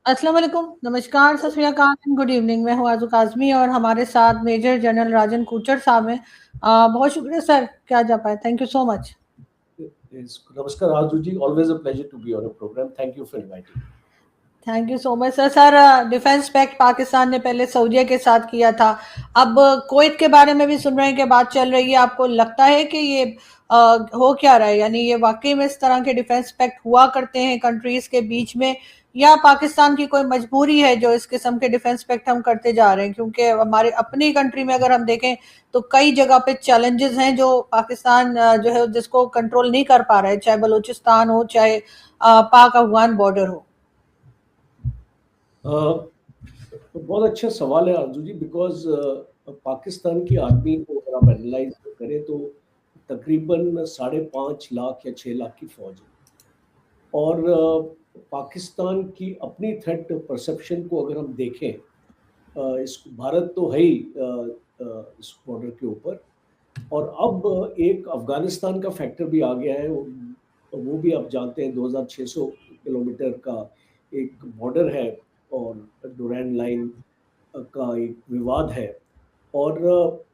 अस्सलाम वालेकुम, नमस्कार, सत श्री अकाल, गुड इवनिंग। मैं हूँ आज़ू काज़मी और हमारे साथ मेजर जनरल राजन कोचर साहब हैं। बहुत शुक्रिया सर कि आज आप आए। Thank you so much. Yes. Namaskar, Raju ji. Always a pleasure to be on your program. Thank you for inviting me. Thank you so much sir. Defence pact Pakistan ने पहले सऊदीया के साथ किया था, अब कुवैत के बारे में भी सुन रहे हैं कि बात चल रही है। आपको लगता है कि ये हो क्या रहा है, यानी ये वाकई में इस तरह के डिफेंस पैक्ट हुआ करते हैं कंट्रीज के बीच में, या पाकिस्तान की कोई मजबूरी है जो इस किस्म के डिफेंस पैक्ट हम करते जा रहे हैं? क्योंकि हमारे अपनी कंट्री में अगर हम देखें तो कई जगह पे चैलेंजेस हैं जो पाकिस्तान जो है जिसको कंट्रोल नहीं कर पा रहा है, चाहे बलूचिस्तान हो, चाहे पाक अफगान बॉर्डर हो। तो बहुत अच्छा सवाल है आरजू जी, बिकॉज पाकिस्तान की आर्मी को अगर आप एनालाइज करें तो तकरीबन 5.5 लाख या 6 लाख की फौज है। और पाकिस्तान की अपनी थ्रेट परसेप्शन को अगर हम देखें, इस भारत तो है ही इस बॉर्डर के ऊपर, और अब एक अफगानिस्तान का फैक्टर भी आ गया है। वो भी आप जानते हैं 2600 किलोमीटर का एक बॉर्डर है और डुरैन लाइन का एक विवाद है। और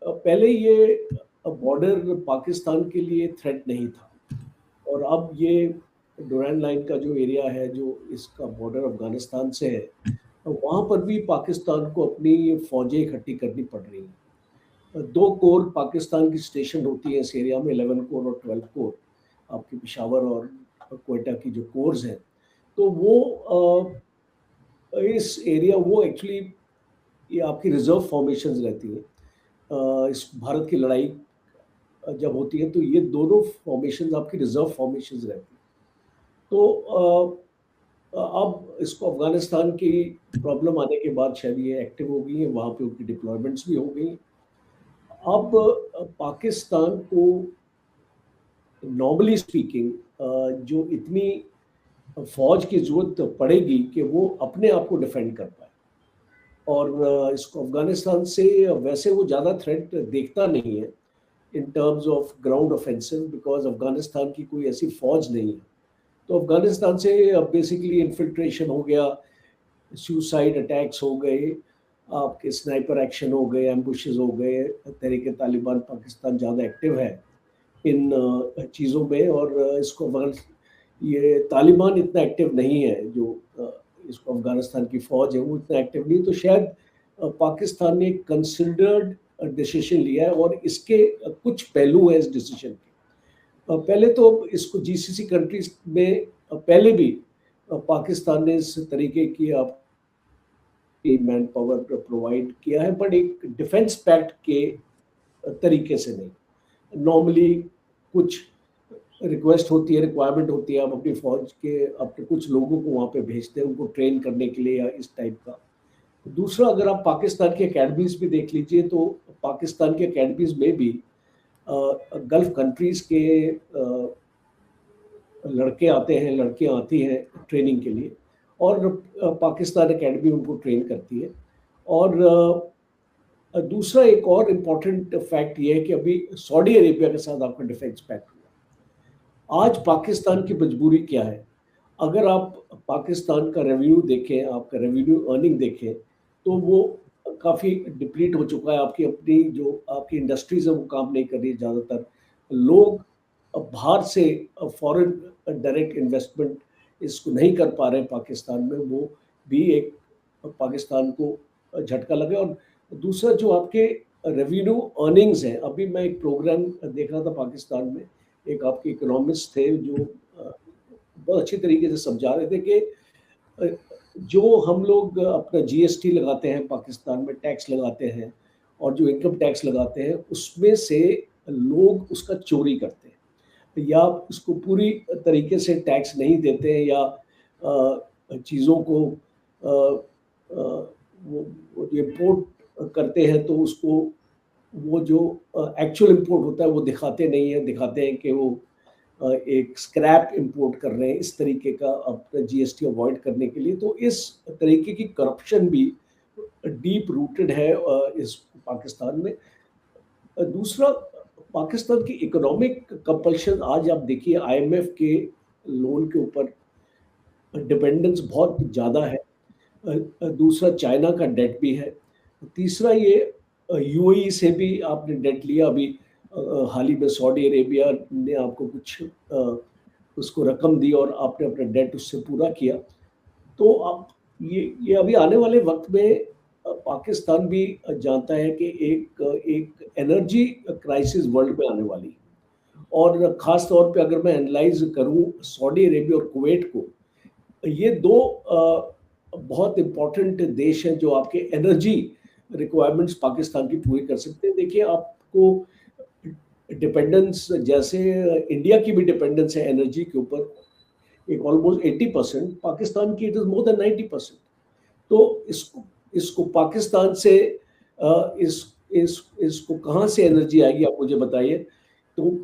पहले ये बॉर्डर पाकिस्तान के लिए थ्रेट नहीं था, और अब ये डुरैन लाइन का जो एरिया है, जो इसका बॉर्डर अफगानिस्तान से है, वहाँ पर भी पाकिस्तान को अपनी फौजें इकट्ठी करनी पड़ रही हैं। 2 कोर पाकिस्तान की स्टेशन होती है इस एरिया में, 11 कोर और 12 कोर, आपके पेशावर और क्वेटा की जो कोर्स हैं। तो वो इस एरिया वो एक्चुअली ये आपकी रिजर्व फॉर्मेशंस रहती हैं। इस भारत की लड़ाई जब होती है तो ये दोनों फॉर्मेशंस आपकी रिजर्व फॉर्मेशंस रहती हैं। तो अब इसको अफगानिस्तान की प्रॉब्लम आने के बाद शायद ये एक्टिव हो गई है, वहाँ पे उनकी डिप्लॉयमेंट्स भी हो गई। अब पाकिस्तान को नॉर्मली स्पीकिंग जो इतनी फौज की जरूरत पड़ेगी कि वो अपने आप को डिफेंड कर पाए, और इसको अफगानिस्तान से वैसे वो ज़्यादा थ्रेट देखता नहीं है in terms of ground offensive, because Afghanistan की कोई ऐसी फौज नहीं है। तो अफगानिस्तान से बेसिकली इन्फिल्ट्रेशन हो गया, सुसाइड अटैक्स हो गए, आपके स्नाइपर एक्शन हो गए, एम्बुशेस हो गए। तहरीक तालिबान पाकिस्तान ज़्यादा एक्टिव है इन चीज़ों में, और इसको ये तालिबान इतना एक्टिव नहीं है, जो इसको अफगानिस्तान की फ़ौज है वो इतना एक्टिव नहीं। तो शायद पाकिस्तान ने कंसिडर्ड डिसीजन लिया है, और इसके कुछ पहलू हैं इस डिसीजन के। पहले तो इसको जीसीसी कंट्रीज में पहले भी पाकिस्तान ने इस तरीके की आप मैन पावर प्रोवाइड किया है, बट एक डिफेंस पैक्ट के तरीके से नहीं। नॉर्मली कुछ रिक्वेस्ट होती है, रिक्वायरमेंट होती है, आप अपनी फौज के अपने कुछ लोगों को वहाँ पे भेजते हैं उनको ट्रेन करने के लिए या इस टाइप का। दूसरा, अगर आप पाकिस्तान के अकेडमीज भी देख लीजिए तो पाकिस्तान के अकेडमीज में भी गल्फ कंट्रीज के लड़के आते हैं, लड़कियां आती हैं ट्रेनिंग के लिए, और पाकिस्तान अकेडमी उनको ट्रेन करती है। और दूसरा एक और इम्पॉर्टेंट फैक्ट ये है कि अभी सऊदी अरेबिया के साथ आपका डिफेंस पैक्ट हुआ। आज पाकिस्तान की मजबूरी क्या है? अगर आप पाकिस्तान का रेवेन्यू देखें, आपका रेवेन्यू अर्निंग देखें, तो वो काफ़ी डिप्लीट हो चुका है। आपकी अपनी जो आपकी इंडस्ट्रीज है वो काम नहीं कर रही। ज़्यादातर लोग बाहर से फॉरेन डायरेक्ट इन्वेस्टमेंट इसको नहीं कर पा रहे हैं पाकिस्तान में, वो भी एक पाकिस्तान को झटका लगे। और दूसरा, जो आपके रेवेन्यू अर्निंग्स हैं, अभी मैं एक प्रोग्राम देख रहा था पाकिस्तान में, एक आपके इकोनॉमिस्ट थे जो बहुत अच्छी तरीके से समझा रहे थे कि जो हम लोग अपना जीएसटी लगाते हैं पाकिस्तान में, टैक्स लगाते हैं, और जो इनकम टैक्स लगाते हैं, उसमें से लोग उसका चोरी करते हैं या उसको पूरी तरीके से टैक्स नहीं देते हैं, या चीज़ों को वो इम्पोर्ट करते हैं तो उसको वो जो एक्चुअल इम्पोर्ट होता है वो दिखाते नहीं है, दिखाते हैं कि वो एक स्क्रैप इंपोर्ट कर रहे हैं, इस तरीके का अपना जीएसटी अवॉइड करने के लिए। तो इस तरीके की करप्शन भी डीप रूटेड है इस पाकिस्तान में। दूसरा, पाकिस्तान की इकोनॉमिक कंपल्शन, आज आप देखिए आईएमएफ के लोन के ऊपर डिपेंडेंस बहुत ज़्यादा है। दूसरा चाइना का डेट भी है, तीसरा ये यूएई से भी आपने डेट लिया अभी हाल ही में, सऊदी अरेबिया ने आपको कुछ उसको रकम दी और आपने अपना डेट उससे पूरा किया। तो अब ये अभी आने वाले वक्त में पाकिस्तान भी जानता है कि एक एनर्जी क्राइसिस वर्ल्ड में आने वाली है। और ख़ास तौर पे अगर मैं एनालाइज़ करूँ सऊदी अरेबिया और कुवैत को, ये 2 बहुत इम्पोर्टेंट देश हैं जो आपके एनर्जी रिक्वायरमेंट्स पाकिस्तान की पूरी कर सकते हैं। देखिए, आपको डिपेंडेंस जैसे इंडिया की भी डिपेंडेंस है एनर्जी के ऊपर, एक ऑलमोस्ट 80%, पाकिस्तान की इट इज़ मोर देन 90%। तो इसको पाकिस्तान से इसको कहाँ से एनर्जी आएगी, आप मुझे बताइए। तो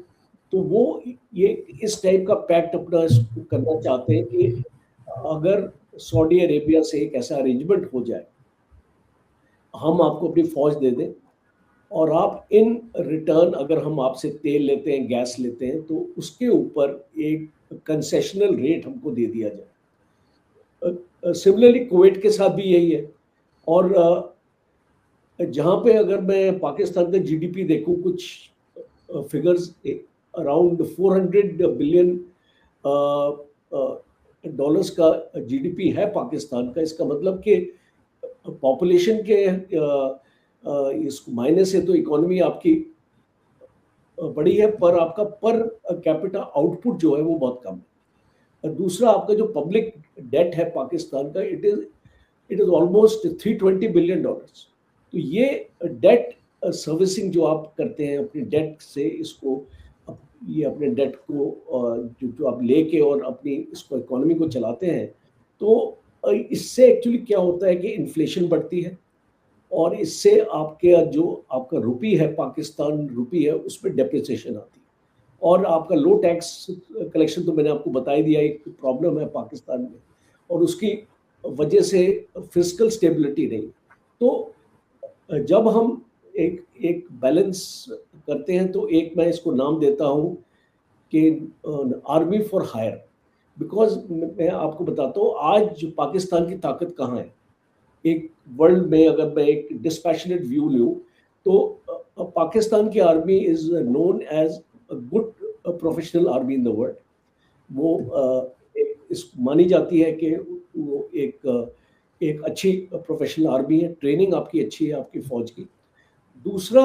वो ये इस टाइप का पैक्ट अपना इसको करना चाहते हैं कि अगर सऊदी अरेबिया से एक ऐसा अरेंजमेंट हो जाए, हम आपको अपनी फौज दे दें और आप इन रिटर्न अगर हम आपसे तेल लेते हैं, गैस लेते हैं, तो उसके ऊपर एक कंसेशनल रेट हमको दे दिया जाए। सिमिलरली कुवैत के साथ भी यही है। और जहाँ पे अगर मैं पाकिस्तान का जीडीपी देखूं, कुछ फिगर्स अराउंड 400 बिलियन डॉलर्स का जीडीपी है पाकिस्तान का। इसका मतलब कि पॉपुलेशन के इसको मायने से तो इकोनॉमी आपकी बड़ी है, पर आपका पर कैपिटा आउटपुट जो है वो बहुत कम है। दूसरा, आपका जो पब्लिक डेट है पाकिस्तान का, इट इज ऑलमोस्ट $320 बिलियन। तो ये डेट सर्विसिंग जो आप करते हैं अपनी डेट से, इसको ये अपने डेट को जो आप लेके और अपनी इसको इकोनॉमी को चलाते हैं, तो इससे एक्चुअली क्या होता है कि इन्फ्लेशन बढ़ती है और इससे आपके जो आपका रुपी है, पाकिस्तान रुपी है, उसमें डेप्रिसिएशन आती है। और आपका लो टैक्स कलेक्शन तो मैंने आपको बता ही दिया, एक प्रॉब्लम है पाकिस्तान में, और उसकी वजह से फिस्कल स्टेबिलिटी नहीं। तो जब हम एक बैलेंस करते हैं, तो एक मैं इसको नाम देता हूँ कि आर्मी फॉर हायर। बिकॉज मैं आपको बताता हूँ आज पाकिस्तान की ताकत कहाँ है। एक वर्ल्ड में अगर मैं एक डिस्पैशनेट व्यू लूँ, तो पाकिस्तान की army is known as a good professional army in the world. वो इस मानी जाती है कि वो एक अच्छी प्रोफेशनल आर्मी है, ट्रेनिंग आपकी अच्छी है आपकी फौज की। दूसरा,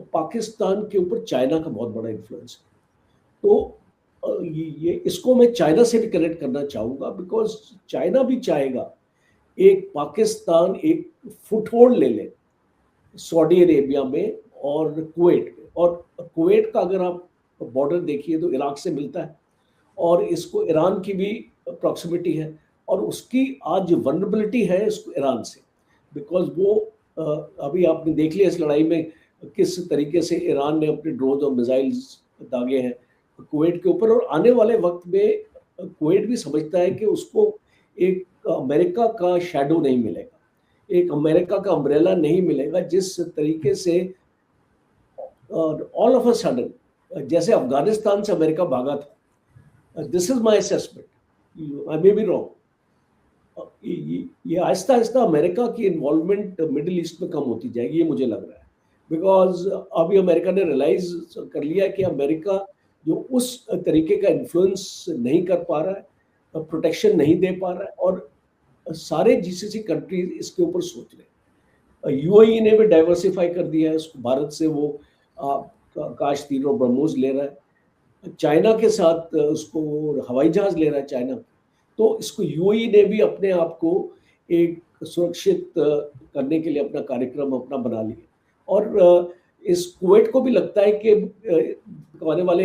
पाकिस्तान के ऊपर चाइना का बहुत बड़ा इन्फ्लुएंस है। तो ये इसको मैं चाइना से भी कनेक्ट करना चाहूँगा, बिकॉज चाइना भी चाहेगा एक पाकिस्तान एक फुटहोल्ड ले ले सऊदी अरेबिया में और कुवैत में। और कुवैत का अगर आप बॉर्डर देखिए तो इराक से मिलता है, और इसको ईरान की भी प्रॉक्सिमिटी है, और उसकी आज जो वल्नरेबिलिटी है इसको ईरान से, बिकॉज वो अभी आपने देख लिया इस लड़ाई में किस तरीके से ईरान ने अपने ड्रोन और मिसाइल्स दागे हैं कुवैत के ऊपर। और आने वाले वक्त में कुवैत भी समझता है कि उसको एक अमेरिका का शैडो नहीं मिलेगा, एक अमेरिका का अम्ब्रेला नहीं मिलेगा, जिस तरीके से ऑल ऑफ अ सडन जैसे अफगानिस्तान से अमेरिका भागा था। This is my assessment, I may be wrong. ये आहिस्ता आहिस्ता अमेरिका की इन्वॉल्वमेंट मिडिल ईस्ट में कम होती जाएगी, ये मुझे लग रहा है। बिकॉज अभी अमेरिका ने रियलाइज कर लिया कि अमेरिका जो उस तरीके का इन्फ्लुएंस नहीं कर पा रहा है, प्रोटेक्शन नहीं दे पा रहा है, और सारे जीसीसी कंट्रीज इसके ऊपर सोच रहे हैं। यूएई ने भी डाइवर्सिफाई कर दिया है उसको, भारत से वो आकाश तीर और ब्रह्मोस ले रहा है, चाइना के साथ उसको हवाई जहाज ले रहा है चाइना। तो इसको यूएई ने भी अपने आप को एक सुरक्षित करने के लिए अपना कार्यक्रम अपना बना लिया। और इस कुवैत को भी लगता है कि आने वाले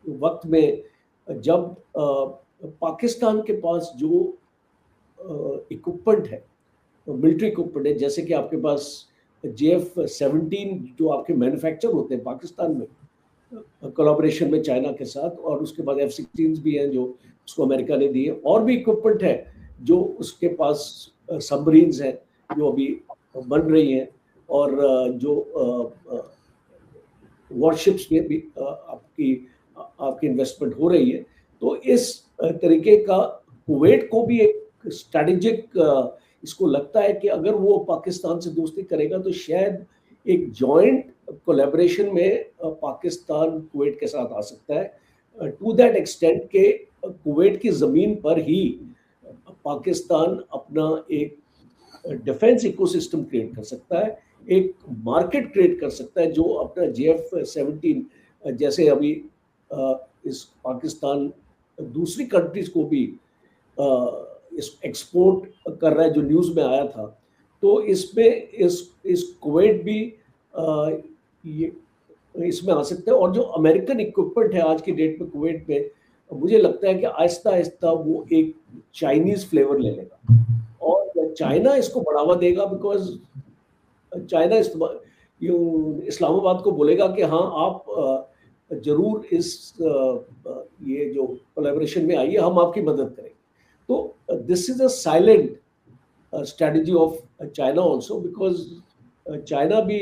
वक्त में जब पाकिस्तान के पास जो इक्विपमेंट है, मिलिट्री इक्विपमेंट है, जैसे कि आपके पास JF-17 जो आपके मैन्युफैक्चर होते हैं पाकिस्तान में कोलैबोरेशन में चाइना के साथ, और उसके बाद F-16 भी हैं जो उसको अमेरिका ने दिए, और भी इक्विपमेंट है जो उसके पास सबमरीन्स हैं जो अभी बन रही हैं, और जो वॉरशिप्स में भी आपकी इन्वेस्टमेंट हो रही है। तो इस तरीके का कुवैत को भी एक स्ट्रेटेजिक इसको लगता है कि अगर वो पाकिस्तान से दोस्ती करेगा तो शायद एक जॉइंट कोलैबोरेशन में पाकिस्तान कुवैत के साथ आ सकता है, टू दैट एक्सटेंट के कुवैत की ज़मीन पर ही पाकिस्तान अपना एक डिफेंस इकोसिस्टम क्रिएट कर सकता है, एक मार्केट क्रिएट कर सकता है जो अपना JF-17 जैसे अभी इस पाकिस्तान दूसरी कंट्रीज को भी इस एक्सपोर्ट कर रहा है, जो न्यूज़ में आया था। तो इसमें इस कुवैत भी ये इसमें आ सकते हैं। और जो अमेरिकन इक्विपमेंट है आज की डेट में कुवैत में, मुझे लगता है कि आहिस्ता आहिस्ता वो एक चाइनीज़ फ्लेवर ले लेगा और चाइना इसको बढ़ावा देगा, बिकॉज चाइना इस्लामाबाद को बोलेगा कि हाँ आप जरूर इस ये जो कोलैबोरेशन में आइए, हम आपकी मदद करेंगे। तो this is a silent strategy of China also, because China भी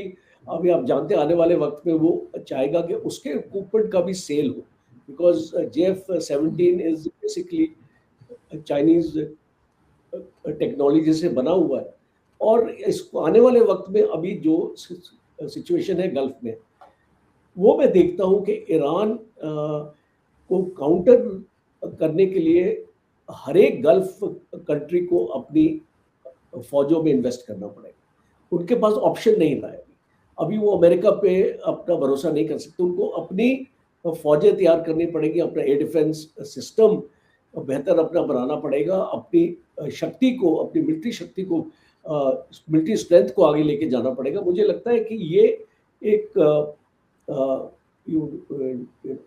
अभी आप जानते हैं आने वाले वक्त में वो चाहेगा कि उसके इक्विपमेंट का भी सेल हो, because JF-17 is basically Chinese technology से बना हुआ है। और इसको आने वाले वक्त में अभी जो सिचुएशन है गल्फ में, वो मैं देखता हूँ कि ईरान को काउंटर करने के लिए हर एक गल्फ कंट्री को अपनी फौजों में इन्वेस्ट करना पड़ेगा। उनके पास ऑप्शन नहीं रहा है अभी वो अमेरिका पे अपना भरोसा नहीं कर सकते, उनको अपनी फौजें तैयार करनी पड़ेगी, अपना एयर डिफेंस सिस्टम बेहतर अपना बनाना पड़ेगा, अपनी शक्ति को, अपनी मिलिट्री शक्ति को, मिलिट्री स्ट्रेंथ को आगे लेके जाना पड़ेगा। मुझे लगता है कि ये एक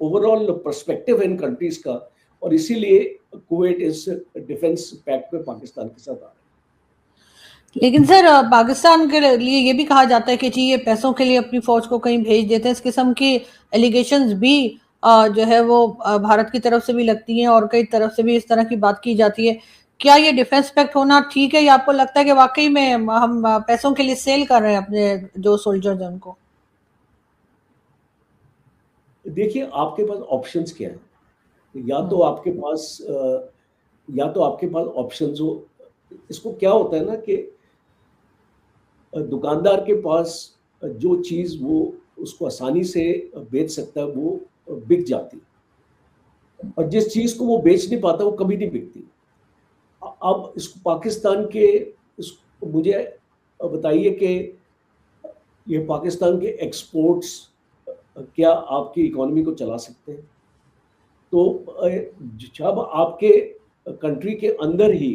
ओवरऑल पर्सपेक्टिव है इन कंट्रीज का, और इसीलिए कुवैत इस डिफेंस पैक्ट में पाकिस्तान के साथ आ रहा है। लेकिन सर पाकिस्तान के लिए ये भी कहा जाता है कि जी ये पैसों के लिए अपनी फौज को कहीं भेज देते हैं, इस किस्म की एलिगेशंस भी जो है वो भारत की तरफ से भी लगती हैं और कई तरफ से भी इस तरह की बात की जाती है। क्या ये डिफेंस पैक्ट होना ठीक है, या आपको लगता है कि वाकई में हम पैसों के लिए सेल कर रहे हैं अपने जो सोल्जर्स हैं उनको? देखिए आपके पास ऑप्शंस क्या है, या तो आपके पास ऑप्शंस हो। इसको क्या होता है ना कि दुकानदार के पास जो चीज़ वो उसको आसानी से बेच सकता है वो बिक जाती है, और जिस चीज़ को वो बेच नहीं पाता वो कभी नहीं बिकती। अब इसको पाकिस्तान के मुझे बताइए कि ये पाकिस्तान के एक्सपोर्ट्स क्या आपकी इकोनॉमी को चला सकते हैं? तो जब आपके कंट्री के अंदर ही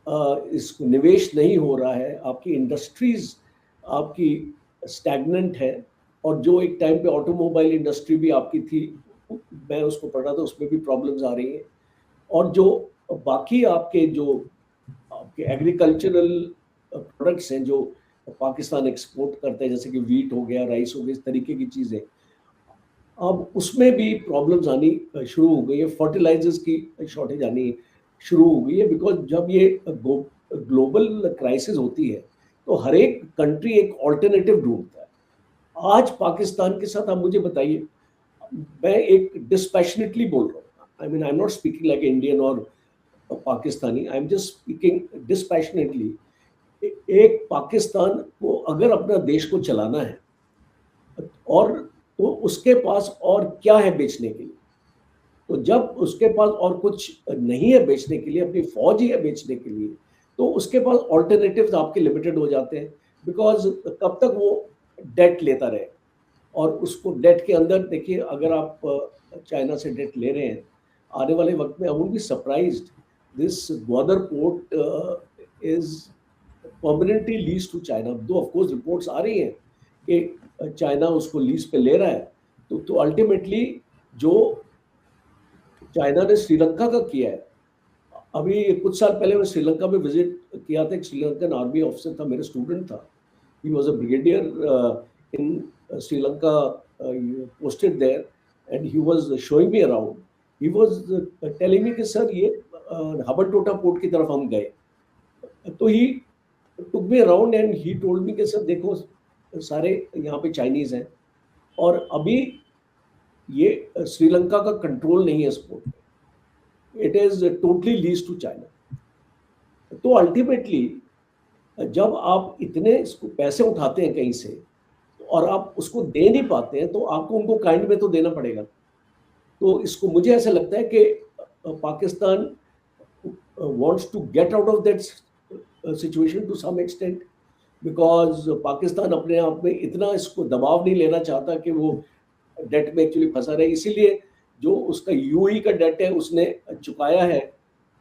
इसको निवेश नहीं हो रहा है, आपकी इंडस्ट्रीज आपकी स्टैग्नेंट है, और जो एक टाइम पे ऑटोमोबाइल इंडस्ट्री भी आपकी थी, मैं उसको पढ़ रहा था, उसमें भी प्रॉब्लम्स आ रही हैं, और जो बाकी आपके एग्रीकल्चरल प्रोडक्ट्स हैं जो पाकिस्तान एक्सपोर्ट करते हैं, जैसे कि वीट हो गया, राइस हो गया, इस तरीके की चीज़ें, अब उसमें भी प्रॉब्लम्स आनी शुरू हो गई है, फर्टिलाइजर्स की शॉर्टेज आनी शुरू हो गई है, बिकॉज जब ये ग्लोबल क्राइसिस होती है तो हर एक कंट्री एक ऑल्टरनेटिव ढूंढता है। आज पाकिस्तान के साथ आप मुझे बताइए, मैं एक डिस्पैशनेटली बोल रहा हूँ, I mean I am not speaking like Indian और Pakistani, I am just speaking dispassionately. एक पाकिस्तान को अगर अपना देश को चलाना है और तो उसके पास और क्या है बेचने के लिए? तो जब उसके पास और कुछ नहीं है बेचने के लिए, अपनी फौज ही है बेचने के लिए, तो उसके पास ऑल्टरनेटिव्स आपके लिमिटेड हो जाते हैं, बिकॉज कब तक वो डेट लेता रहे। और उसको डेट के अंदर देखिए, अगर आप चाइना से डेट ले रहे हैं, आने वाले वक्त में I would be surprised this Gwadar port is permanently lease to China, though of course reports आ रही हैं कि चाइना उसको लीज पे ले रहा है। तो अल्टीमेटली जो चाइना ने श्रीलंका का किया है, अभी कुछ साल पहले मैं श्रीलंका में विजिट किया था, एक श्रीलंकन आर्मी ऑफिसर था, मेरा स्टूडेंट था, he was a brigadier in Sri Lanka, posted there, and he was showing me around, he was telling me कि सर ये हबनटोटा पोर्ट की तरफ हम गए, तो he took me around and he told me कि सर देखो सारे यहाँ पे चाइनीज हैं, और अभी ये श्रीलंका का कंट्रोल नहीं है इस पोर्ट पे, it is totally lease to China. तो अल्टीमेटली जब आप इतने पैसे उठाते हैं कहीं से और आप उसको दे नहीं पाते हैं, तो आपको उनको काइंड में तो देना पड़ेगा। तो इसको मुझे ऐसा लगता है कि Pakistan wants to get out of that situation to some extent, because Pakistan अपने आप में इतना इसको दबाव नहीं लेना चाहता कि वो डेट में एक्चुअली फंसा रहे। इसीलिए जो उसका यूएई का डेट है उसने चुकाया है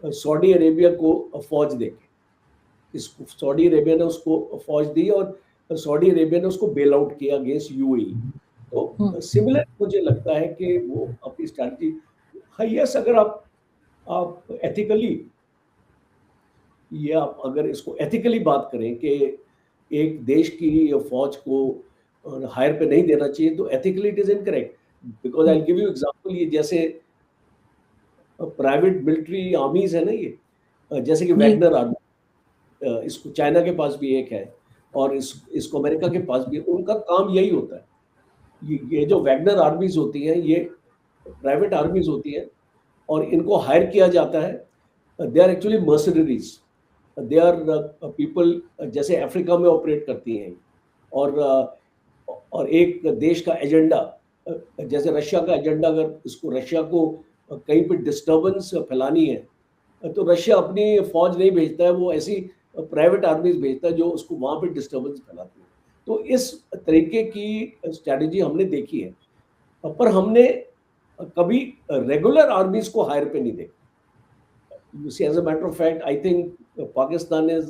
सऊदी अरेबिया को फौज देके। इसको सऊदी अरेबिया ने उसको फौज दी और सऊदी अरेबिया ने उसको बेल आउट किया अगेंस्ट यूएई। तो सिमिलर मुझे लगता है कि वो अपनी स्ट्रैटेजी, हाँ यस, अगर आप एथिकली, ये आप अगर इसको एथिकली बात करें कि एक देश की फौज को हायर पे नहीं देना चाहिए, तो ethically it is incorrect. Because I give you example, ये जैसे प्राइवेट मिलिट्री आर्मीज है ना, ये जैसे कि वैगनर आर्मी, इसको चाइना के पास भी एक है और इसको अमेरिका के पास भी, उनका काम यही होता है। ये जो वैगनर आर्मीज होती हैं, ये प्राइवेट आर्मीज होती हैं और इनको हायर किया जाता है। They are actually mercenaries, they are people जैसे अफ्रीका में ऑपरेट करती हैं और एक देश का एजेंडा, जैसे रशिया का एजेंडा, अगर इसको रशिया को कहीं पे डिस्टर्बेंस फैलानी है तो रशिया अपनी फौज नहीं भेजता है, वो ऐसी प्राइवेट आर्मीज भेजता है जो उसको वहाँ पे डिस्टर्बेंस फैलाती है। तो इस तरीके की स्ट्रैटेजी हमने देखी है, पर हमने कभी रेगुलर आर्मीज को हायर पे नहीं देखा। You see, as a matter of fact, I think Pakistan is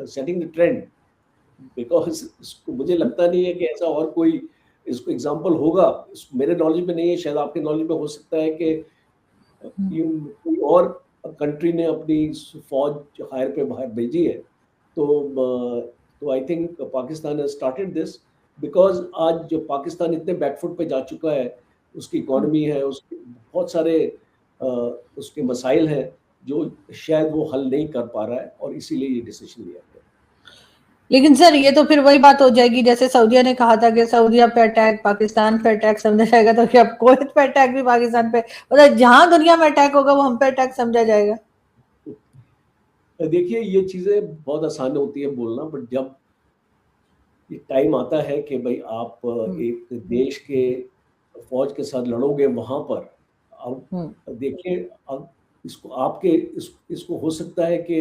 setting the trend, because मुझे लगता नहीं है कि ऐसा और कोई इसको एग्जांपल होगा। मेरे नॉलेज में नहीं है, शायद आपके नॉलेज में हो सकता है कि कोई और कंट्री ने अपनी फौज हायर पे बाहर भेजी है। तो I think Pakistan has started this, because आज जो पाकिस्तान इतने बैकफुट पे जा चुका है, उसकी इकोनॉमी है, उसके बहुत सारे उसके मसाइल हैं जो शायद वो हल नहीं कर पा रहा है, और इसीलिए ये डिसीजन लिया गया। लेकिन सर, ये तो फिर वही बात हो जाएगी जैसे सऊदीया ने कहा था कि सऊदीया पे अटैक पाकिस्तान पे अटैक समझा जाएगा, तो क्या कुवैत पे अटैक भी पाकिस्तान पे, मतलब जहां दुनिया में अटैक होगा वो हम पे अटैक समझा जाएगा। देखिए, ये चीजें बहुत आसान होती है बोलना, बट जब ये टाइम आता है कि भाई आप एक देश के फौज के साथ लड़ोगे वहां पर, अब देखिए, अब इसको आपके इसको हो सकता है कि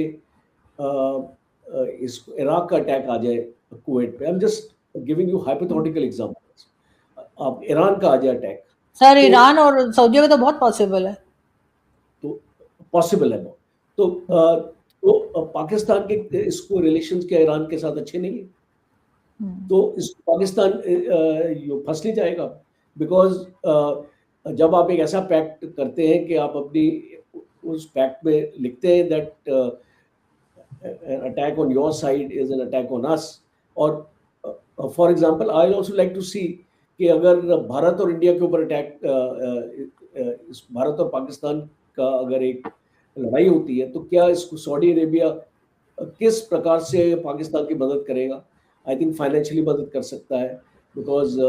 इसको इराक का अटैक आ जाए कुवैत पे। आई am just giving you hypothetical examples. अब ईरान का आ जाए अटैक, सर ईरान और सऊदीया का तो बहुत पॉसिबल है। तो पॉसिबल है बहुत, तो पाकिस्तान के इसको रिलेशंस क्या ईरान के साथ अच्छे नहीं है, तो इस पाकिस्तान फंस नहीं जाएगा। बिकॉज जब आप एक ऐसा पैक्ट करते हैं कि आप अपनी उस पैक्ट में लिखते हैं that attack on your side is an attack on us, और for example I also like to see कि अगर भारत और इंडिया के ऊपर अटैक, भारत और पाकिस्तान का अगर एक लड़ाई होती है, तो क्या इसको सऊदी अरेबिया किस प्रकार से पाकिस्तान की मदद करेगा? आई थिंक फाइनेंशियली मदद कर सकता है, बिकॉज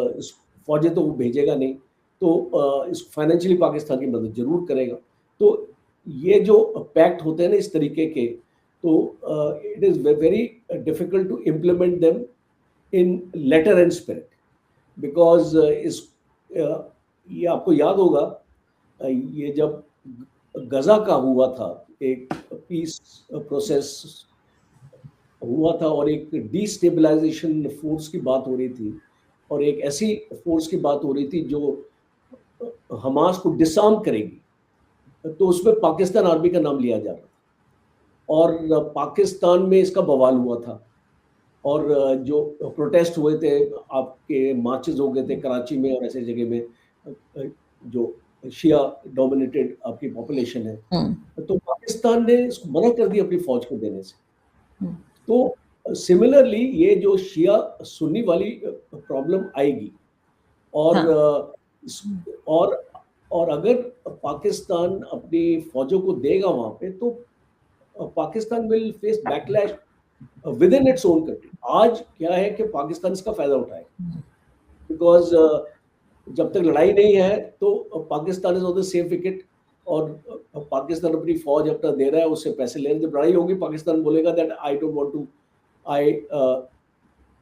फौजें तो वो भेजेगा नहीं, तो इस फाइनेंशियली पाकिस्तान की मदद जरूर करेगा। तो ये जो पैक्ट होते हैं ना इस तरीके के, तो it is very difficult to implement them in letter and spirit, because ये आपको याद होगा, ये जब गजा का हुआ था, एक पीस प्रोसेस हुआ था और एक डिस्टेबलाइजेशन फोर्स की बात हो रही थी, और एक ऐसी फोर्स की बात हो रही थी जो हमास को डिसआर्म करेगी, तो उसमें पाकिस्तान आर्मी का नाम लिया जा रहा था, और पाकिस्तान में इसका बवाल हुआ था, और जो प्रोटेस्ट हुए थे, आपके मार्चेस हो गए थे कराची में और ऐसे जगह में जो शिया डोमिनेटेड आपकी पॉपुलेशन है, तो पाकिस्तान ने इसको मना कर दिया अपनी फौज को देने से। तो सिमिलरली ये जो शिया सुन्नी वाली प्रॉब्लम आएगी, और अगर पाकिस्तान अपनी फौजों को देगा वहां पे, तो Pakistan will face backlash with in its own country. आज क्या है कि पाकिस्तान इसका फायदा उठाएगा, बिकॉज जब तक लड़ाई नहीं है तो Pakistan is on the safe wicket, और पाकिस्तान अपनी फौज अपना दे रहा है, उससे पैसे ले रहे हैं, जब लड़ाई होगी पाकिस्तान बोलेगा that I don't want to, I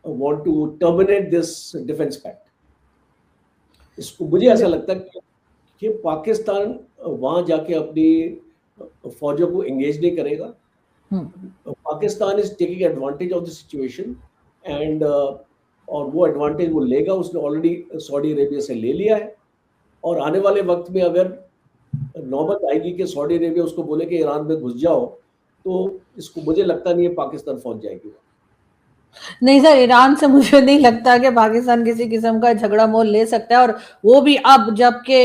want to terminate this defence pact. इसको मुझे ऐसा लगता है कि पाकिस्तान वहां जाके अपनी फौजों को एंगेज नहीं करेगा। Pakistan is taking advantage of the situation and और वो एडवांटेज वो लेगा, उसने ऑलरेडी सऊदी अरेबिया से ले लिया है। और आने वाले वक्त में अगर नौबत आएगी कि सऊदी अरेबिया उसको बोले कि ईरान में घुस जाओ, तो इसको मुझे लगता नहीं है पाकिस्तान पहुंच जाएगी। नहीं सर, ईरान से मुझे नहीं लगता कि पाकिस्तान किसी किस्म का झगड़ा मोल ले सकता है, और वो भी अब जबकि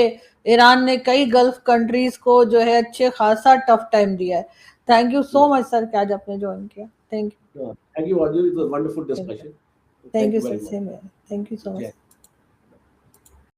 ईरान ने कई गल्फ कंट्रीज को जो है अच्छे खासा टफ टाइम दिया है। Thank you so much sir कि आज आपने ज्वाइन किया। Thank you. Thank you Aarzoo, it was wonderful discussion. Thank you sir, same here. Thank you so much.